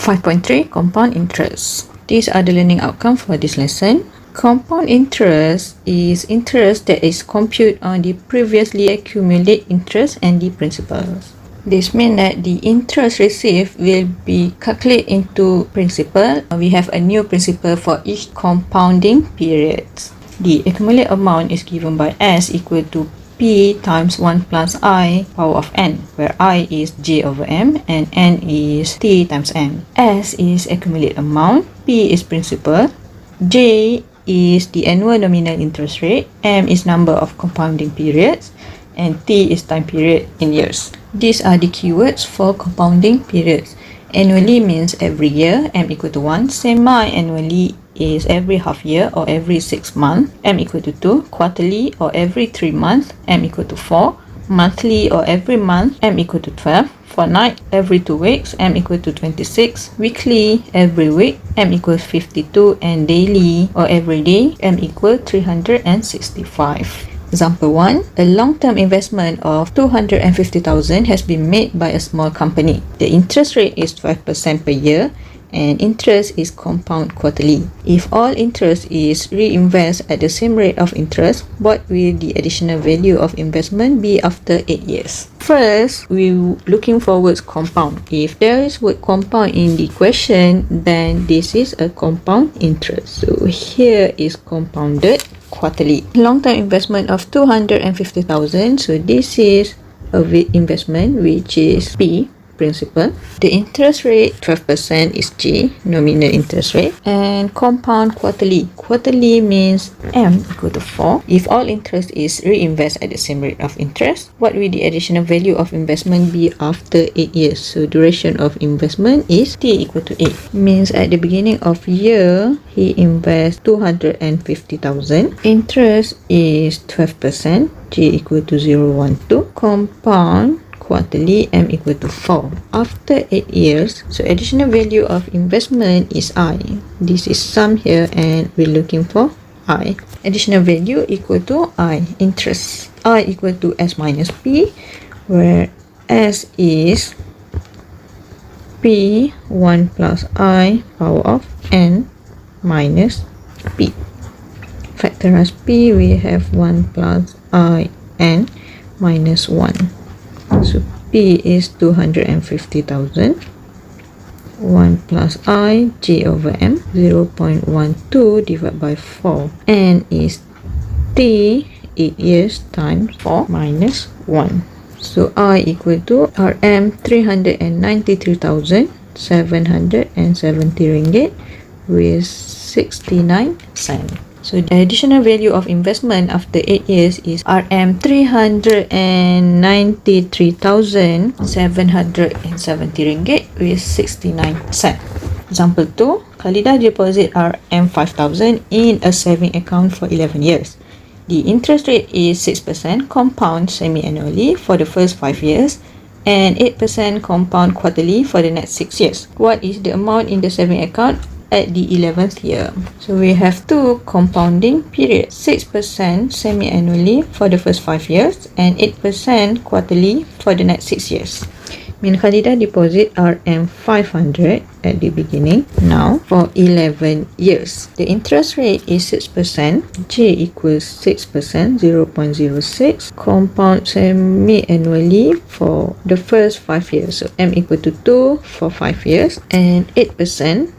5.3 Compound interest. These are the learning outcomes for this lesson. Compound interest is interest that is computed on the previously accumulated interest and the principals. This means that the interest received will be calculated into principal. We have a new principal for each compounding period. The accumulated amount is given by S equal to P times 1 plus I power of n, where I is J over M and n is T times M. S is accumulated amount, P is principal, J is the annual nominal interest rate, M is number of compounding periods, and T is time period in years. These are the keywords for compounding periods. Annually means every year, M equal to 1. Semi-annually is every half year or every 6 months, M equal to 2. Quarterly or every 3 months, M equal to 4. Monthly or every month, M equal to 12. Fortnight, every 2 weeks, M equal to 26. Weekly, every week, M equals 52. And daily or every day, M equal 365. Example 1. A long-term investment of 250,000 has been made by a small company. The interest rate is 12% per year and interest is compound quarterly. If all interest is reinvested at the same rate of interest, what will the additional value of investment be after 8 years? First, we're looking for words compound. If there is word compound in the question, then this is a compound interest. So here is compounded quarterly. Long-term investment of 250,000. So this is a investment which is P, principal. The interest rate 12% is J, nominal interest rate, and compound quarterly. Quarterly means M equal to 4. If all interest is reinvested at the same rate of interest, what will the additional value of investment be after 8 years? So duration of investment is T equal to 8. Means at the beginning of year, he invests 250,000. Interest is 12%, J equal to 0.12. Compound quarterly, M equal to 4. After 8 years, so additional value of investment is I. This is sum here and we're looking for I. Additional value equal to I, interest. I equal to S minus P, where S is P 1 plus I power of N minus P. Factorize P, we have 1 plus I N minus 1. So P is 250,000. 1 plus I, J over M, 0.12 divided by 4. N is T, 8 years times 4 minus 1. So I equal to RM 393,770 ringgit with 69 cents. So the additional value of investment after 8 years is RM 393,770 ringgit with 69 cents. Example 2. Khalidah deposit RM 5,000 in a saving account for 11 years. The interest rate is 6% compound semi-annually for the first 5 years and 8% compound quarterly for the next 6 years. What is the amount in the saving account at the 11th year? So we have two compounding periods, 6% semi-annually for the first 5 years and 8% quarterly for the next 6 years. Min Khalidah deposit RM 500 at the beginning now for 11 years. The interest rate is 6%, J equals 6%, 0.06, compound semi-annually for the first 5 years. So M equal to 2 for 5 years and 8%.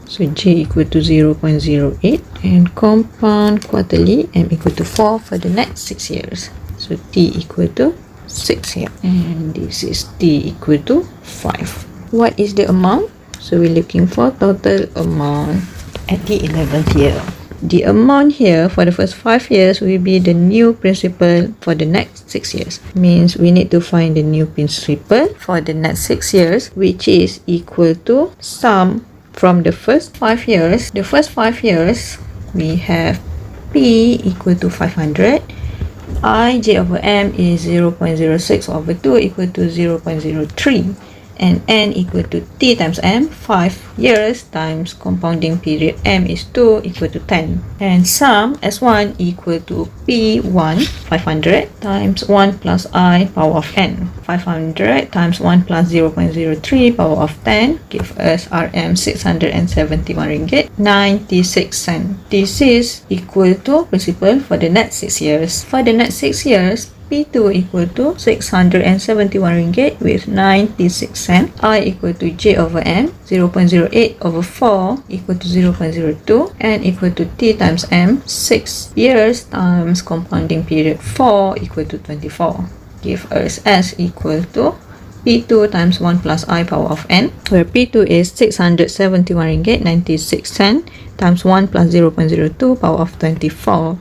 So J equal to 0.08 and compound quarterly, M equal to 4 for the next 6 years. So T equal to 6 here and this is T equal to 5. What is the amount? So we're looking for total amount at the 11th year. The amount here for the first 5 years will be the new principal for the next 6 years. Means we need to find the new principal for the next 6 years, which is equal to sum from the first 5 years. The first 5 years we have P equal to 500. I, J over M is 0.06 over 2 equal to 0.03. and n equal to t times m, 5 years times compounding period m is 2 equal to 10. And sum S1 equal to P1 500 times 1 plus I power of n. 500 times 1 plus 0.03 power of 10 give us Rm 671 ringgit 96 cents. This is equal to principal for the next 6 years. For the next 6 years, P2 equal to 671 ringgit with 96 cents. I equal to J over M, 0.08 over 4 equal to 0.02, and equal to T times M, 6 years times compounding period 4 equal to 24. Give us S equal to P2 times 1 plus I power of n, where P2 is 671 ringgit 96 cents times 1 plus 0.02 power of 24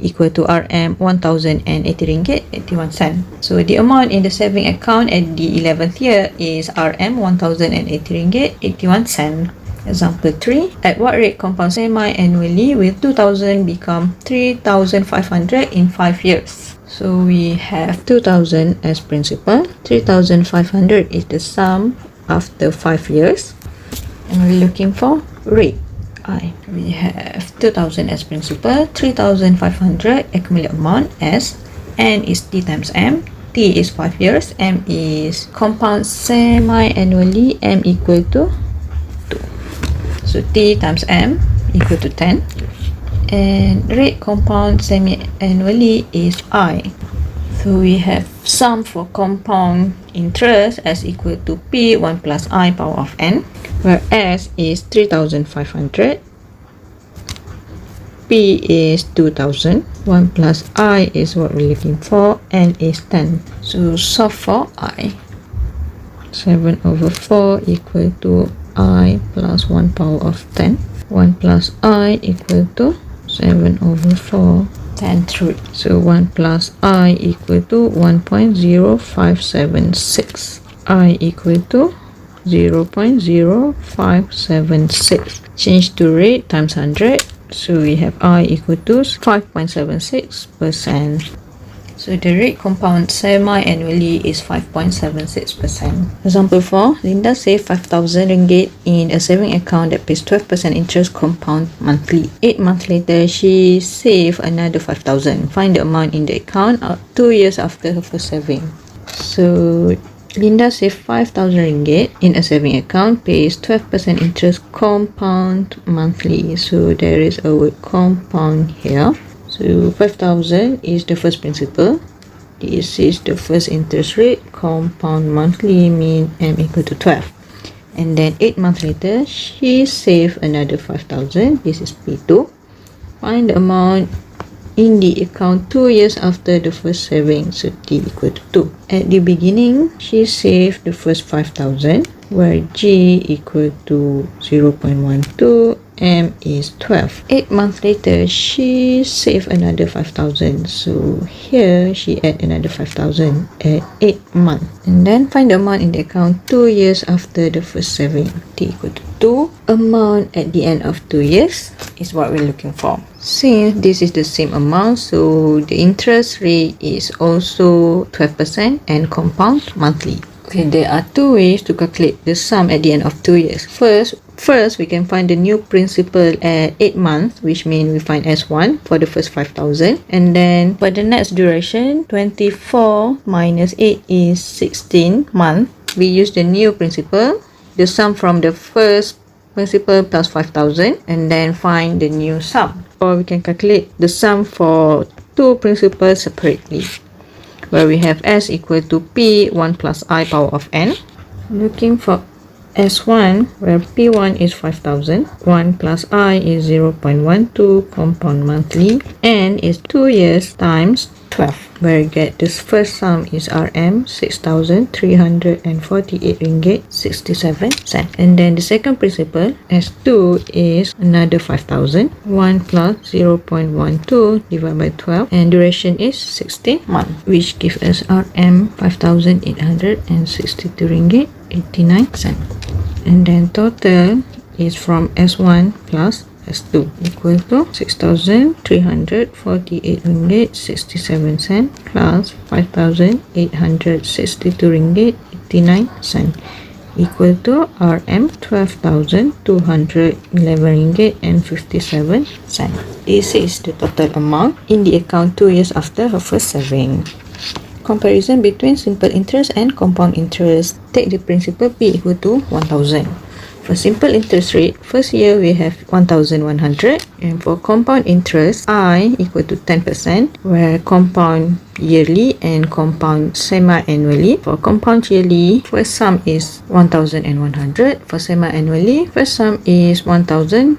equal to Rm 1080 ringgit 81 cents. So the amount in the saving account at the 11th year is Rm 1080 ringgit 81 cents. Example 3. At what rate compound semi-annually will 2000 become 3500 in 5 years? So we have 2000 as principal, 3500 is the sum after 5 years, and we're looking for rate. We have 2000 as principal, 3500 accumulated amount as n is t times m, t is 5 years, m is compound semi-annually, m equal to 2. So t times m equal to 10, and rate compound semi-annually is I. So we have sum for compound interest as equal to P 1 plus I power of n, where S is 3500, P is 2000, 1 plus I is what we're looking for, n is 10. So solve for I. 7 over 4 equal to I plus 1 power of 10. 1 plus I equal to 7 over 4. 10 through. So 1 plus I equal to 1.0576. I equal to 0.0576. Change to rate times 100. So we have I equal to 5.76%. So the rate compound semi-annually is 5.76%. Example 4. Linda saved 5,000 ringgit in a saving account that pays 12% interest compound monthly. 8 months later, she saved another 5,000. Find the amount in the account 2 years after her first saving. So Linda saved 5,000 ringgit in a saving account, pays 12% interest compound monthly. So there is a word compound here. So 5,000 is the first principal. This is the first interest rate. Compound monthly mean m equal to 12. And then 8 months later, she saved another 5,000. This is P2. Find the amount in the account 2 years after the first saving. So T equal to 2. At the beginning, she saved the first 5,000, where G equal to 0.12. M is 12. 8 months later, she saved another 5,000. So here she add another 5,000 at 8 months. And then find the amount in the account 2 years after the first saving. T equal to 2. Amount at the end of 2 years is what we're looking for. Since this is the same amount, so the interest rate is also 12% and compound monthly. Okay, there are 2 ways to calculate the sum at the end of 2 years. First, we can find the new principal at 8 months, which means we find S1 for the first 5,000. And then for the next duration, 24 minus 8 is 16 months. We use the new principal, the sum from the first principal plus 5,000, and then find the new sum. Or we can calculate the sum for 2 principals separately, where we have S equal to P 1 plus I power of n. Looking for S1, where P1 is 5,000, 1 plus I is 0.12 compound monthly, n is 2 years times 12, where we get this first sum is Rm 6,348 ringgit 67 cents. And then the second principal, S2, is another 5,000, 1 plus 0.12 divided by 12, and duration is 16 months, which gives us Rm 5,862 ringgit 89 cents. And then total is from S1 plus S2 equal to 6,348 ringgit 67 cents plus 5,862 ringgit 89 cents equal to RM 12,211 ringgit and 57 cents. This is the total amount in the account 2 years after her first saving. Comparison between simple interest and compound interest. Take the principal P equal to 1,000. For simple interest rate, first year we have 1,100, and for compound interest, I equal to 10%, where compound yearly and compound semi-annually. For compound yearly, first sum is 1,100. For semi-annually, first sum is 1,102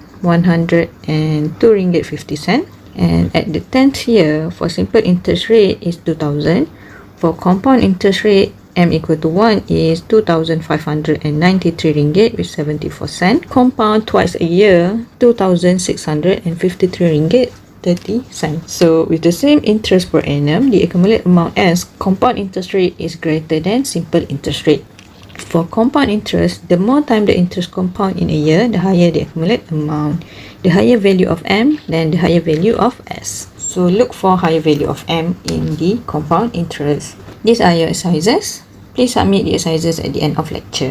ringgit 50 cent. And at the 10th year, for simple interest rate is 2,000. For compound interest rate, M equal to 1 is 2,593 ringgit with 74 cent. Compound twice a year, 2,653 ringgit 30 cents. So with the same interest per annum, the accumulated amount as compound interest rate is greater than simple interest rate. For compound interest, the more time the interest compound in a year, the higher the accumulated amount. The higher value of M, then the higher value of S. So look for higher value of M in the compound interest. These are your exercises. Please submit the exercises at the end of lecture.